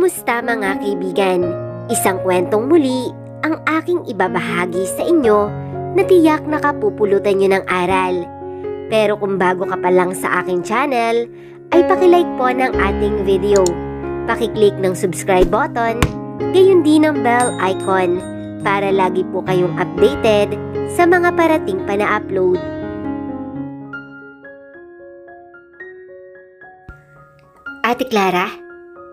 Kumusta mga kaibigan? Isang kwentong muli ang aking ibabahagi sa inyo na tiyak nakapupulutan nyo ng aral. Pero kung bago ka pa lang sa aking channel, ay pakilike po ng ating video. Pakiclick ng subscribe button, gayon din ang bell icon para lagi po kayong updated sa mga parating pa na upload. Ate Clara,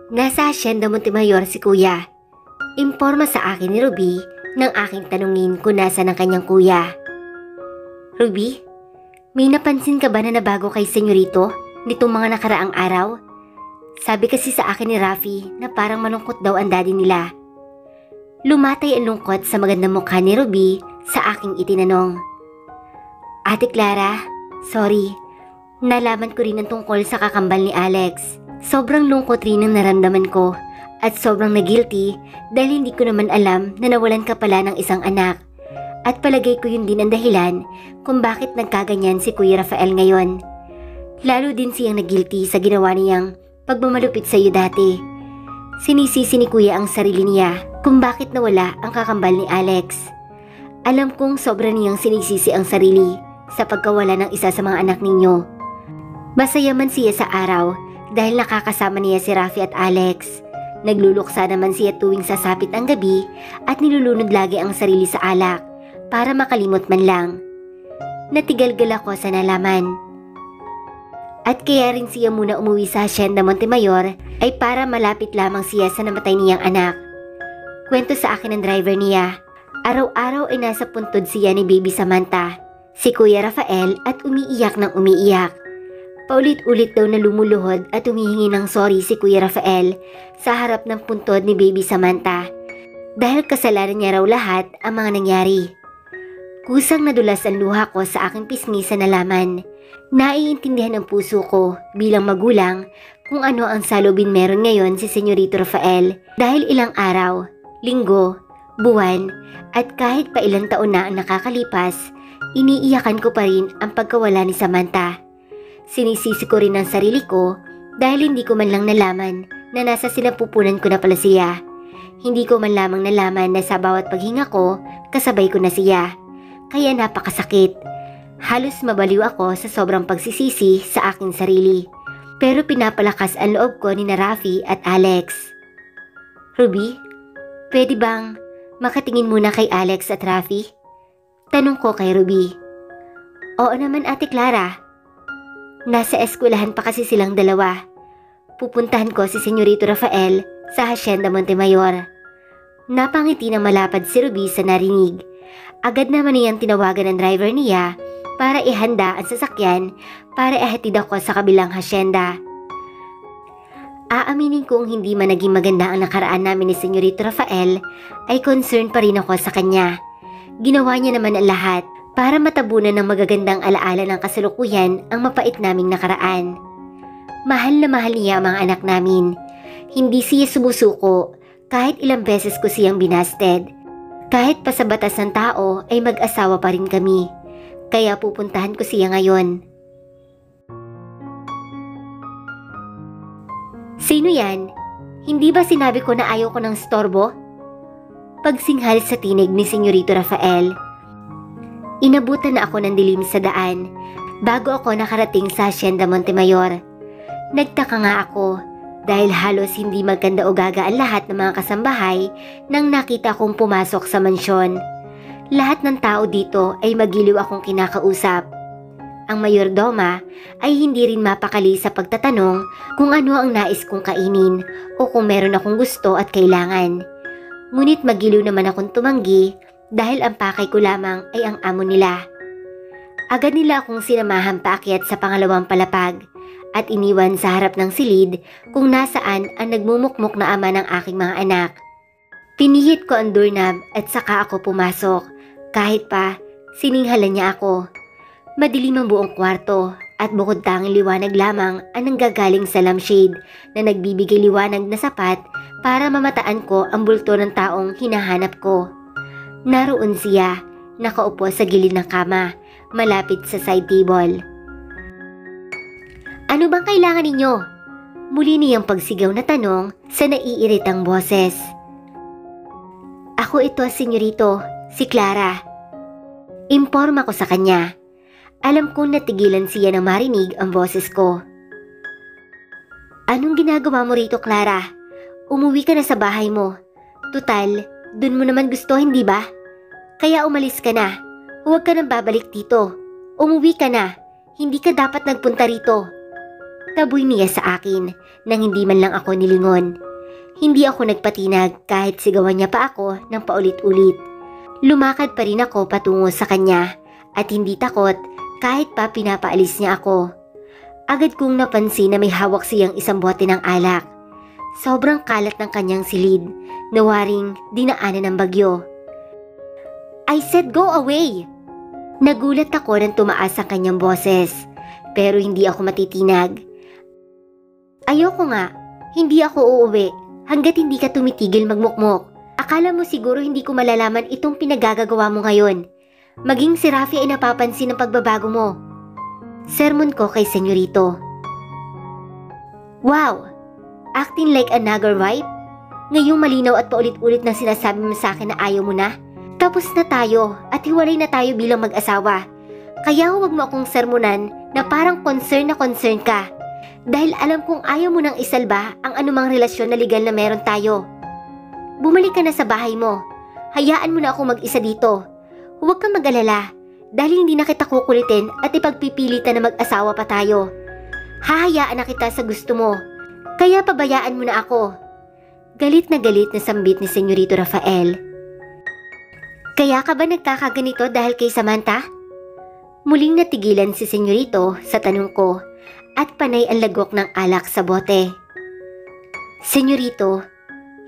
nasa Hacienda Montemayor si Kuya. Imporma sa akin ni Ruby nang aking tanungin kung nasa ng kanyang kuya. Ruby, may napansin ka ba na nabago kay Senyorito nitong mga nakaraang araw? Sabi kasi sa akin ni Rafi na parang malungkot daw ang daddy nila. Lumatay ang lungkot sa magandang mukha ni Ruby sa aking itinanong. Ate Clara, sorry. Nalaman ko rin ang tungkol sa kakambal ni Alex. Sobrang lungkot rin ang naramdaman ko at sobrang na-guilty dahil hindi ko naman alam na nawalan ka pala ng isang anak. At palagay ko yun din ang dahilan kung bakit nagkaganyan si Kuya Rafael ngayon. Lalo din siyang na-guilty sa ginawa niyang pagmamalupit sa iyo dati. Sinisisi ni Kuya ang sarili niya kung bakit nawala ang kakambal ni Alex. Alam kong sobra niyang sinisisi ang sarili sa pagkawala ng isa sa mga anak ninyo. Masaya man siya sa araw dahil nakakasama niya si Rafi at Alex. Nagluluksa naman siya tuwing sasapit ang gabi at nilulunod lagi ang sarili sa alak para makalimot man lang. Natigalgal ako sa nalaman. At kaya rin siya muna umuwi sa Hacienda Montemayor ay para malapit lamang siya sa namatay niyang anak. Kwento sa akin ng driver niya, araw-araw ay nasa puntod siya ni Baby Samantha, si Kuya Rafael at umiiyak ng umiiyak. Paulit-ulit daw na lumuluhod at humihingi ng sorry si Kuya Rafael sa harap ng puntod ni Baby Samantha dahil kasalanan niya raw lahat ang mga nangyari. Kusang nadulas ang luha ko sa aking pisngi sa nalaman. Naiintindihan ng puso ko bilang magulang kung ano ang salubin meron ngayon si Senyorito Rafael dahil ilang araw, linggo, buwan at kahit pa ilang taon na ang nakakalipas, iniiyakan ko pa rin ang pagkawala ni Samantha. Sinisisi ko rin ang sarili ko dahil hindi ko man lang nalaman na nasa sinapupunan ko na pala siya. Hindi ko man lamang nalaman na sa bawat paghinga ko, kasabay ko na siya. Kaya napakasakit. Halos mabaliw ako sa sobrang pagsisisi sa aking sarili. Pero pinapalakas ang loob ko ni na Rafi at Alex. Ruby, pwede bang makatingin muna kay Alex at Rafi? Tanong ko kay Ruby. Oo naman Ate Clara. Nasa eskwelahan pa kasi silang dalawa. Pupuntahan ko si Senyorito Rafael sa Hacienda Montemayor. Napangiti ng malapad si Ruby sa narinig. Agad naman niyang tinawagan ng driver niya para ihanda ang sasakyan para ihatid ako sa kabilang hacienda. Aaminin kong hindi man naging maganda ang nakaraan namin ni Senyorito Rafael ay concern pa rin ako sa kanya. Ginawa niya naman ang lahat para matabunan ng magagandang alaala ng kasalukuyan ang mapait naming nakaraan. Mahal na mahal niya ang mga anak namin. Hindi siya sumusuko kahit ilang beses ko siyang binasted. Kahit pa sa batas ng tao ay mag-asawa pa rin kami. Kaya pupuntahan ko siya ngayon. Sino yan? Hindi ba sinabi ko na ayaw ko ng storbo? Pagsinghal sa tinig ni Senyorito Rafael. Inabutan na ako ng dilim sa daan bago ako nakarating sa Hacienda Montemayor. Nagtaka nga ako dahil halos hindi maganda o gaga ang lahat ng mga kasambahay nang nakita kong pumasok sa mansyon. Lahat ng tao dito ay magiliw akong kinakausap. Ang mayordoma ay hindi rin mapakali sa pagtatanong kung ano ang nais kong kainin o kung meron akong gusto at kailangan. Ngunit magiliw naman akong tumanggi dahil ang pakay ko lamang ay ang amo nila. Agad nila akong sinamahan paakyat sa pangalawang palapag at iniwan sa harap ng silid kung nasaan ang nagmumukmok na ama ng aking mga anak. Pinihit ko ang doorknob at saka ako pumasok. Kahit pa, sininghalan niya ako. Madilim ang buong kwarto at bukod tanging liwanag lamang ang nanggagaling sa lampshade na nagbibigay liwanag na sapat para mamataan ko ang bulto ng taong hinahanap ko. Naroon siya, nakaupo sa gilid ng kama, malapit sa side table. Ano bang kailangan ninyo? Muli niyang pagsigaw na tanong sa naiiritang boses. Ako ito, senyorito, si Clara. Imporma ko sa kanya. Alam kong natigilan siya na marinig ang boses ko. Anong ginagawa mo rito, Clara? Umuwi ka na sa bahay mo. Tutal, dun mo naman gusto, hindi ba? Kaya umalis ka na. Huwag ka nang babalik dito. Umuwi ka na. Hindi ka dapat nagpunta rito. Taboy niya sa akin nang hindi man lang ako nilingon. Hindi ako nagpatinag kahit sigawan niya pa ako ng paulit-ulit. Lumakad pa rin ako patungo sa kanya at hindi takot kahit pa pinapaalis niya ako. Agad kong napansin na may hawak siyang isang bote ng alak. Sobrang kalat ng kanyang silid na waring dinaanan ng bagyo. I said go away! Nagulat ako nang tumaas ang kanyang boses, pero hindi ako matitinag. Ayoko nga, hindi ako uuwi hanggat hindi ka tumitigil magmukmok. Akala mo siguro hindi ko malalaman itong pinagagagawa mo ngayon. Maging si Rafi ay napapansin ng pagbabago mo. Sermon ko kay senyorito. Wow! Acting like a nagger wife? Ngayong malinaw at paulit-ulit na sinasabi mo sa akin na ayaw mo na? Tapos na tayo at hiwalay na tayo bilang mag-asawa. Kaya huwag mo akong sermonan na parang concern na concern ka. Dahil alam kong ayaw mo nang isalba ang anumang relasyon na legal na meron tayo. Bumalik ka na sa bahay mo. Hayaan mo na akong mag-isa dito. Huwag kang mag-alala dahil hindi na kita kukulitin at ipagpipilitan na mag-asawa pa tayo. Hahayaan na kita sa gusto mo. Kaya pabayaan mo na ako. Galit na sambit ni Senyorito Rafael. Kaya ka ba nagkakaganito dahil kay Samantha? Muling natigilan si Senyorito sa tanong ko at panay ang lagok ng alak sa bote. Senyorito,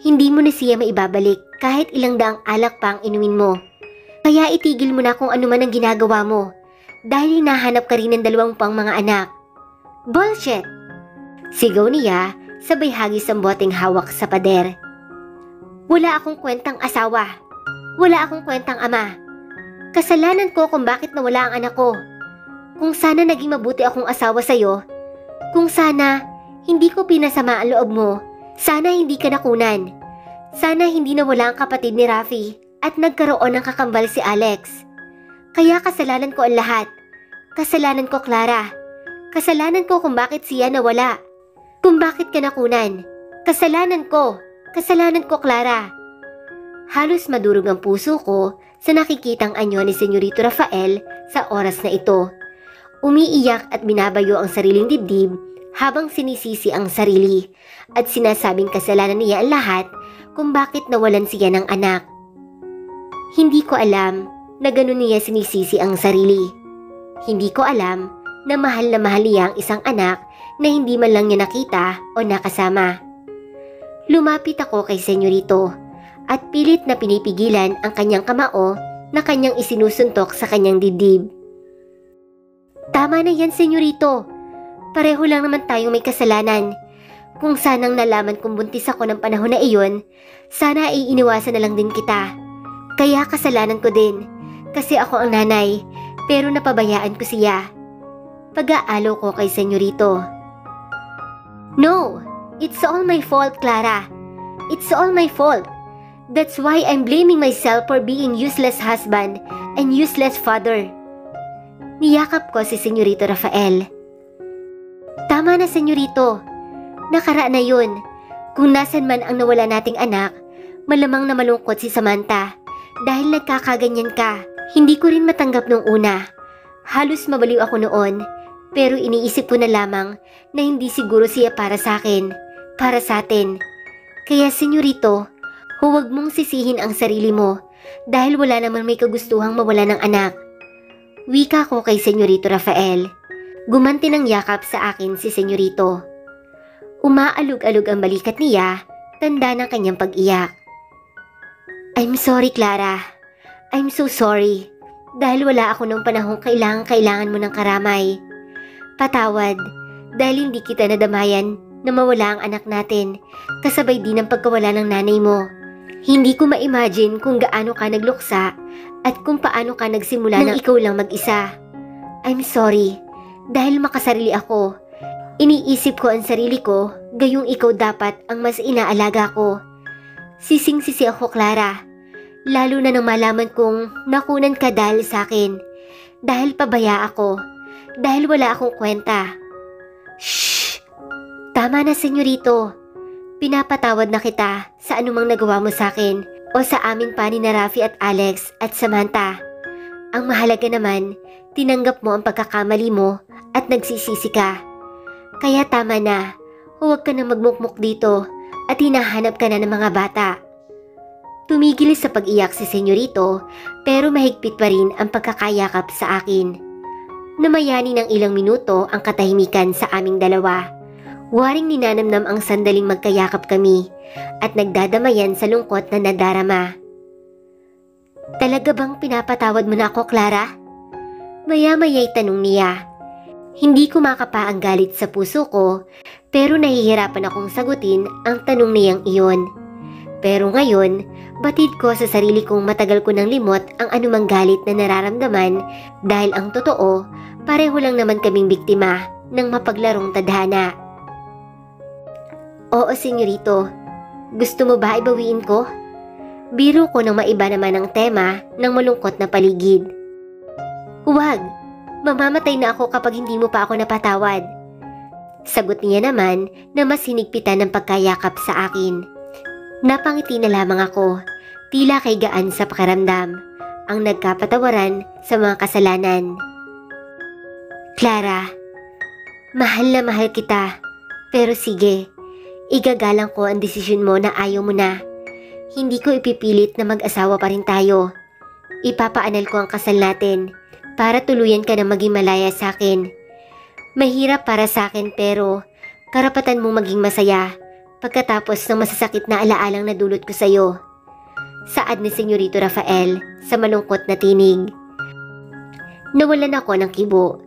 hindi mo na siya maibabalik kahit ilang daang alak pa ang inumin mo. Kaya itigil mo na kung ano man ang ginagawa mo dahil hinahanap ka rin ng dalawang pang mga anak. Bullshit! Sigaw niya sabay hagis ang boteng hawak sa pader. Wala akong kwentang asawa. Wala akong kwentang ama. Kasalanan ko kung bakit nawala ang anak ko. Kung sana naging mabuti akong asawa sa'yo, kung sana hindi ko pinasama ang loob mo, sana hindi ka nakunan. Sana hindi nawala ang kapatid ni Rafi at nagkaroon ng kakambal si Alex. Kaya kasalanan ko ang lahat. Kasalanan ko, Clara. Kasalanan ko kung bakit siya nawala. Kung bakit ka nakunan. Kasalanan ko. Kasalanan ko, Clara. Halos madurog ang puso ko sa nakikitang anyo ni Senyorito Rafael sa oras na ito. Umiiyak at binabayo ang sariling dibdib habang sinisisi ang sarili at sinasabing kasalanan niya ang lahat kung bakit nawalan siya ng anak. Hindi ko alam na ganun niya sinisisi ang sarili. Hindi ko alam na mahal niya ang isang anak na hindi man lang niya nakita o nakasama. Lumapit ako kay Senyorito at pilit na pinipigilan ang kanyang kamao na kanyang isinusuntok sa kanyang dibdib. Tama na yan, Senyorito. Pareho lang naman tayong may kasalanan. Kung sanang nalaman kong buntis ako ng panahon na iyon, sana ay iniwasan na lang din kita. Kaya kasalanan ko din, kasi ako ang nanay, pero napabayaan ko siya. Pag-aalo ko kay Senyorito. No, it's all my fault, Clara. It's all my fault. That's why I'm blaming myself for being useless husband and useless father. Niyakap ko si Senyorito Rafael. Tama na, Senyorito. Nakaraan na yun. Kung nasan man ang nawala nating anak, malamang na malungkot si Samantha dahil nagkakaganyan ka. Hindi ko rin matanggap nung una. Halos mabaliw ako noon, pero iniisip ko na lamang na hindi siguro siya para sa akin, para sa atin. Kaya, Senyorito, huwag mong sisihin ang sarili mo dahil wala naman may kagustuhang mawala ng anak. Wika ko kay Senyorito Rafael. Gumanti ng yakap sa akin si Senyorito. Umaalog-alog ang balikat niya, tanda ng kanyang pag-iyak. I'm sorry, Clara. I'm so sorry. Dahil wala ako nung panahong kailangan mo ng karamay. Patawad, dahil hindi kita nadamayan na mawala ang anak natin, kasabay din ang pagkawala ng nanay mo. Hindi ko ma-imagine kung gaano ka nagluksa at kung paano ka nagsimula nang ikaw lang mag-isa. I'm sorry, dahil makasarili ako. Iniisip ko ang sarili ko, gayong ikaw dapat ang mas inaalaga ko. Sising-sisi ako, Clara. Lalo na nang malaman kong nakunan ka dahil sa akin. Dahil pabaya ako. Dahil wala akong kwenta. Shh! Tama na, senyorito. Pinapatawad na kita sa anumang nagawa mo sa akin o sa amin pa ni na Rafi at Alex at Samantha. Ang mahalaga naman, tinanggap mo ang pagkakamali mo at nagsisisi ka. Kaya tama na, huwag ka na magmukmuk dito at hinahanap ka na ng mga bata. Tumigil sa pag-iyak si senyorito pero mahigpit pa rin ang pagkakayakap sa akin. Namayani ng ilang minuto ang katahimikan sa aming dalawa. Waring ninanamnam ang sandaling magkayakap kami at nagdadamayan sa lungkot na nadarama. Talaga bang pinapatawad mo na ako, Clara? Maya-maya'y tanong niya. Hindi ko makapa ang galit sa puso ko pero nahihirapan akong sagutin ang tanong niyang iyon. Pero ngayon, batid ko sa sarili kong matagal ko nang limot ang anumang galit na nararamdaman dahil ang totoo, pareho lang naman kaming biktima ng mapaglarong tadhana. Oo, senyorito. Gusto mo ba ibawiin ko? Biro ko nang maiba naman ang tema ng malungkot na paligid. Huwag! Mamamatay na ako kapag hindi mo pa ako napatawad. Sagot niya naman na mas hinigpitan ng pagkayakap sa akin. Napangiti na lamang ako, tila kay gaan sa pakiramdam, ang nagkapatawaran sa mga kasalanan. Clara, mahal na mahal kita, pero sige, igagalang ko ang desisyon mo na ayaw mo na. Hindi ko ipipilit na mag-asawa pa rin tayo. Ipapaanal ko ang kasal natin para tuluyan ka na maging malaya sa akin. Mahirap para sa akin pero karapatan mo maging masaya pagkatapos ng masasakit na alaalang nadulot ko sa iyo. Saad ni Senyorito Rafael sa malungkot na tinig. Nawalan ako ng kibo,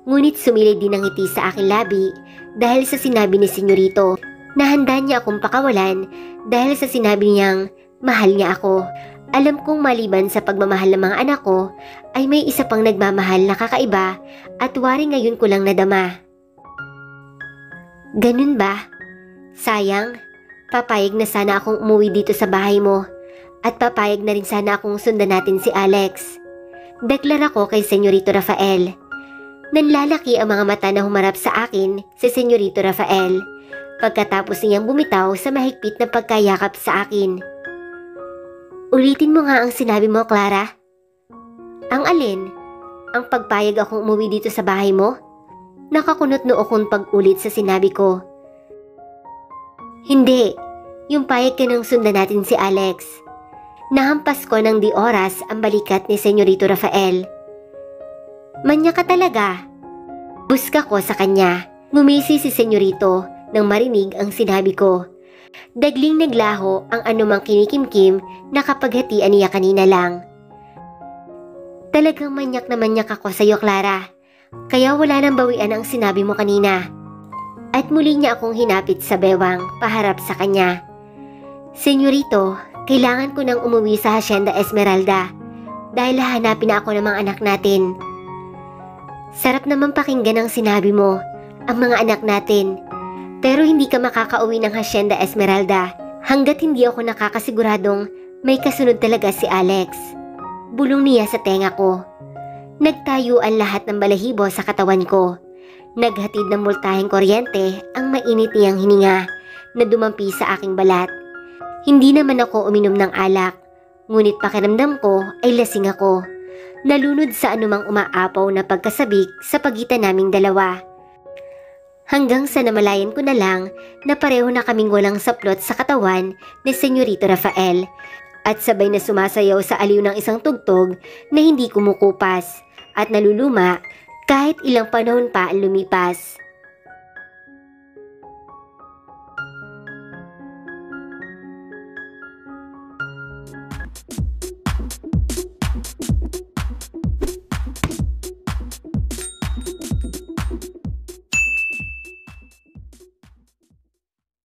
ngunit sumilid din ang ngiti sa aking labi dahil sa sinabi ni Senyorito na handa niya akong pakawalan dahil sa sinabi niyang mahal niya ako. Alam kong maliban sa pagmamahal ng mga anak ko, ay may isa pang nagmamahal na kakaiba at waring ngayon ko lang nadama. Ganun ba? Sayang, papayag na sana akong umuwi dito sa bahay mo at papayag na rin sana akong sundan natin si Alex. Deklara ko kay Senyorito Rafael. Nanlalaki ang mga mata na humarap sa akin si Senyorito Rafael pagkatapos niyang bumitaw sa mahigpit na pagkayakap sa akin. Ulitin mo nga ang sinabi mo, Clara. Ang alin? Ang pagpayag akong umuwi dito sa bahay mo? Nakakunot noo kong pag-ulit sa sinabi ko. Hindi, yung payag ka nang sundan natin si Alex. Nahampas ko ng di oras ang balikat ni Senyorito Rafael. Manya ka talaga. Buska ko sa kanya. Ngumisi si Senyorito nang marinig ang sinabi ko. Dagling naglaho ang anumang kinikimkim na kapaghatian niya kanina lang. Talagang manyak na manyak ako sa iyo, Clara. Kaya wala nang bawian ang sinabi mo kanina. At muli niya akong hinapit sa bewang paharap sa kanya. Senyorito, kailangan ko nang umuwi sa Hacienda Esmeralda dahil hahanapin na ako ng mga anak natin. Sarap naman pakinggan ang sinabi mo, ang mga anak natin. Pero hindi ka makakauwi ng Hacienda Esmeralda hanggat hindi ako nakakasiguradong may kasunod talaga si Alex. Bulong niya sa tenga ko. Nagtayo ang lahat ng balahibo sa katawan ko. Naghatid ng multaheng kuryente ang mainit niyang hininga na dumampi sa aking balat. Hindi naman ako uminom ng alak, ngunit pakiramdam ko ay lasing ako. Nalunod sa anumang umaapaw na pagkasabik sa pagitan naming dalawa. Hanggang sa namalayan ko na lang na pareho na kaming walang saplot sa katawan ni Senyorito Rafael at sabay na sumasayaw sa aliw ng isang tugtog na hindi kumukupas at naluluma kahit ilang panahon pa ang lumipas.